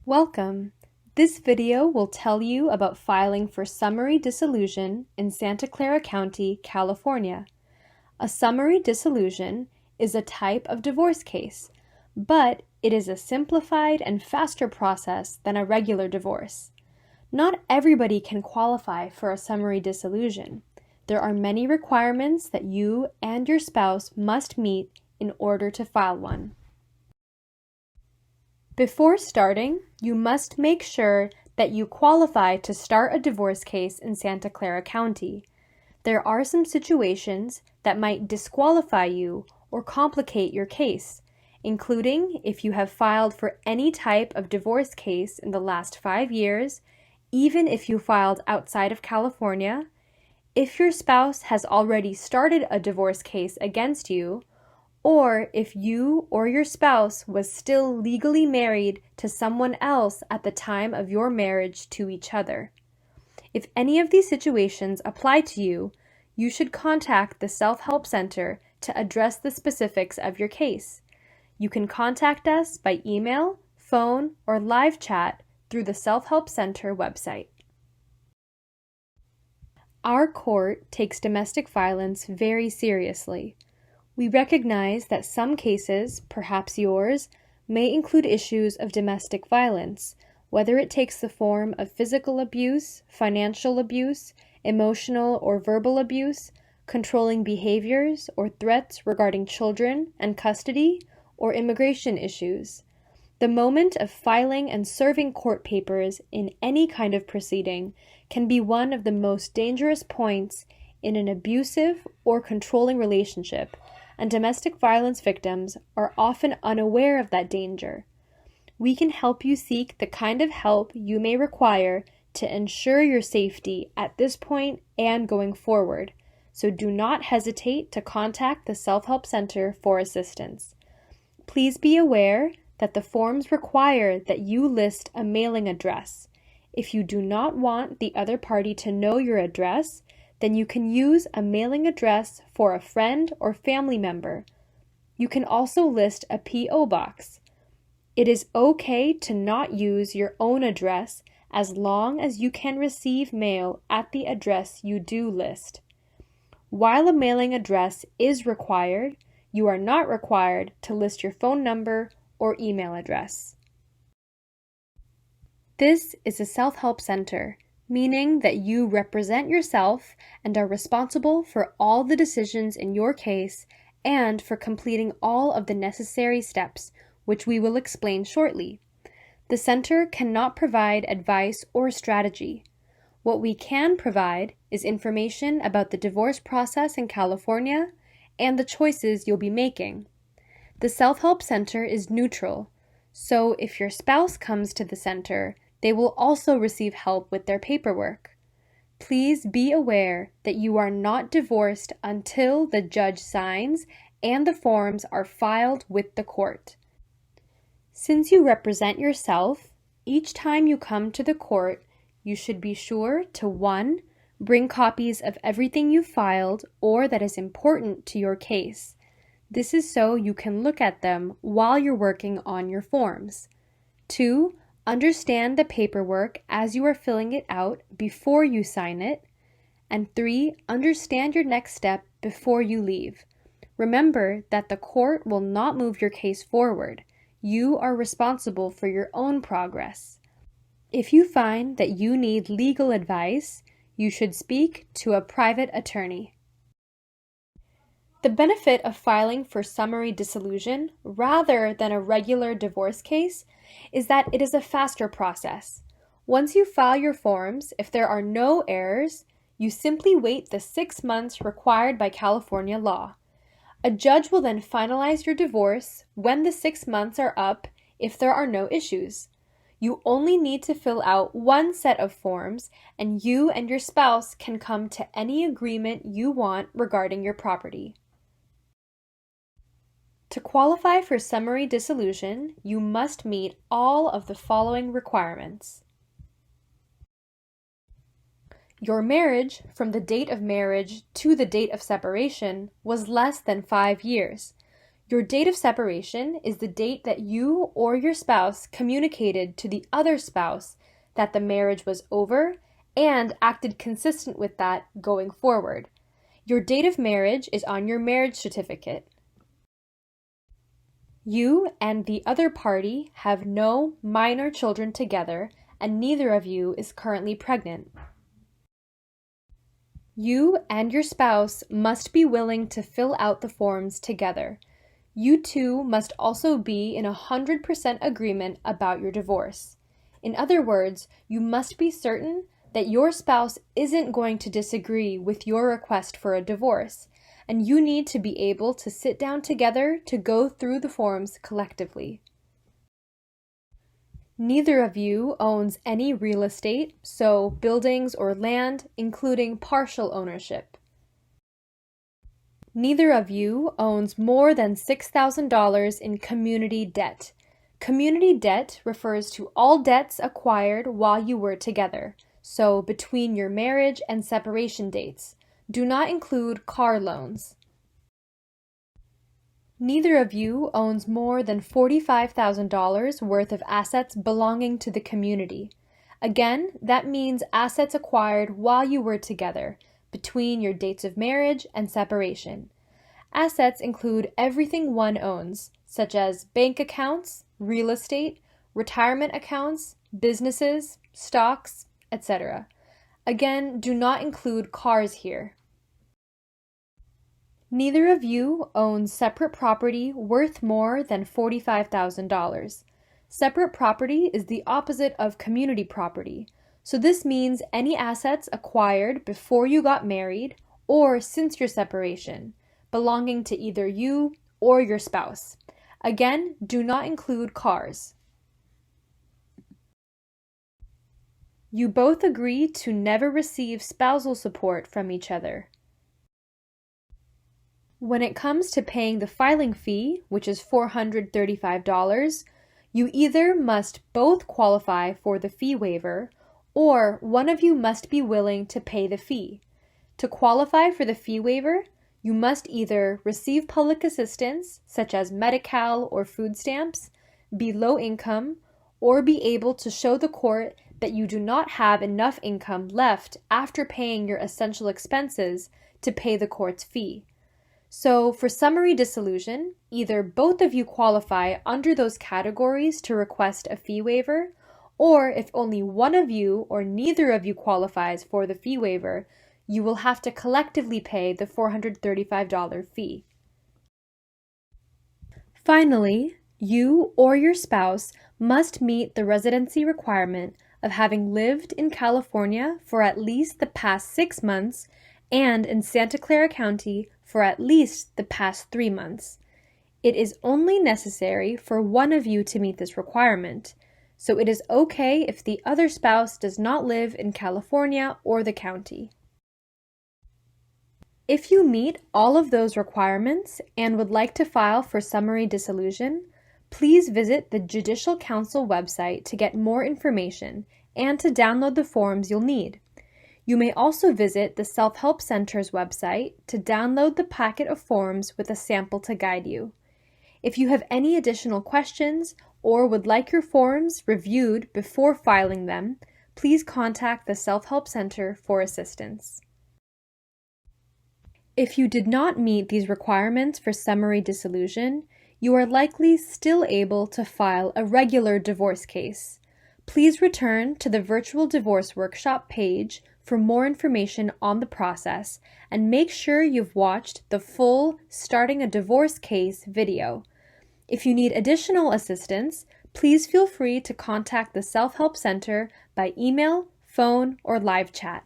Welcome! This video will tell you about filing for summary dissolution in Santa Clara County, California. A summary dissolution is a type of divorce case, but it is a simplified and faster process than a regular divorce. Not everybody can qualify for a summary dissolution. There are many requirements that you and your spouse must meet in order to file one. Before starting, you must make sure that you qualify to start a divorce case in Santa Clara County. There are some situations that might disqualify you or complicate your case, including if you have filed for any type of divorce case in the last 5 years, even if you filed outside of California, if your spouse has already started a divorce case against you, or if you or your spouse was still legally married to someone else at the time of your marriage to each other. If any of these situations apply to you, you should contact the Self-Help Center to address the specifics of your case. You can contact us by email, phone, or live chat through the Self-Help Center website. Our court takes domestic violence very seriously. We recognize that some cases, perhaps yours, may include issues of domestic violence, whether it takes the form of physical abuse, financial abuse, emotional or verbal abuse, controlling behaviors or threats regarding children and custody, or immigration issues. The moment of filing and serving court papers in any kind of proceeding can be one of the most dangerous points in an abusive or controlling relationship, and domestic violence victims are often unaware of that danger. We can help you seek the kind of help you may require to ensure your safety at this point and going forward, so do not hesitate to contact the Self-Help Center for assistance. Please be aware that the forms require that you list a mailing address. If you do not want the other party to know your address, then you can use a mailing address for a friend or family member. You can also list a P.O. box. It is okay to not use your own address as long as you can receive mail at the address you do list. While a mailing address is required, you are not required to list your phone number or email address. This is a self-help center, meaning that you represent yourself and are responsible for all the decisions in your case and for completing all of the necessary steps, which we will explain shortly. The center cannot provide advice or strategy. What we can provide is information about the divorce process in California and the choices you'll be making. The Self-Help Center is neutral, so if your spouse comes to the center, they will also receive help with their paperwork. Please be aware that you are not divorced until the judge signs and the forms are filed with the court. Since you represent yourself, each time you come to the court, you should be sure to 1. Bring copies of everything you filed or that is important to your case. This is so you can look at them while you're working on your forms. 2. Understand the paperwork as you are filling it out before you sign it. And 3. Understand your next step before you leave. Remember that the court will not move your case forward. You are responsible for your own progress. If you find that you need legal advice, you should speak to a private attorney. The benefit of filing for summary dissolution rather than a regular divorce case is that it is a faster process. Once you file your forms, if there are no errors, you simply wait the 6 months required by California law. A judge will then finalize your divorce when the 6 months are up if there are no issues. You only need to fill out one set of forms, and you and your spouse can come to any agreement you want regarding your property. To qualify for summary dissolution, you must meet all of the following requirements. Your marriage, from the date of marriage to the date of separation, was less than 5 years. Your date of separation is the date that you or your spouse communicated to the other spouse that the marriage was over and acted consistent with that going forward. Your date of marriage is on your marriage certificate. You and the other party have no minor children together, and neither of you is currently pregnant. You and your spouse must be willing to fill out the forms together. You two must also be in 100% agreement about your divorce. In other words, you must be certain that your spouse isn't going to disagree with your request for a divorce, and you need to be able to sit down together to go through the forms collectively. Neither of you owns any real estate, so buildings or land, including partial ownership. Neither of you owns more than $6,000 in community debt. Community debt refers to all debts acquired while you were together, so between your marriage and separation dates. Do not include car loans. Neither of you owns more than $45,000 worth of assets belonging to the community. Again, that means assets acquired while you were together, between your dates of marriage and separation. Assets include everything one owns, such as bank accounts, real estate, retirement accounts, businesses, stocks, etc. Again, do not include cars here. Neither of you owns separate property worth more than $45,000. Separate property is the opposite of community property, so this means any assets acquired before you got married or since your separation, belonging to either you or your spouse. Again, do not include cars. You both agree to never receive spousal support from each other. When it comes to paying the filing fee, which is $435, you either must both qualify for the fee waiver, or one of you must be willing to pay the fee. To qualify for the fee waiver, you must either receive public assistance, such as Medi-Cal or food stamps, be low income, or be able to show the court that you do not have enough income left after paying your essential expenses to pay the court's fee. So for summary dissolution, either both of you qualify under those categories to request a fee waiver, or if only one of you or neither of you qualifies for the fee waiver, you will have to collectively pay the $435 fee. Finally, you or your spouse must meet the residency requirement of having lived in California for at least the past 6 months and in Santa Clara County for at least the past 3 months. It is only necessary for one of you to meet this requirement, so it is okay if the other spouse does not live in California or the county. If you meet all of those requirements and would like to file for summary dissolution, please visit the Judicial Council website to get more information and to download the forms you'll need. You may also visit the Self-Help Center's website to download the packet of forms with a sample to guide you. If you have any additional questions or would like your forms reviewed before filing them, please contact the Self-Help Center for assistance. If you did not meet these requirements for summary dissolution, you are likely still able to file a regular divorce case. Please return to the Virtual Divorce Workshop page for more information on the process, and make sure you've watched the full Starting a Divorce Case video. If you need additional assistance, please feel free to contact the Self-Help Center by email, phone, or live chat.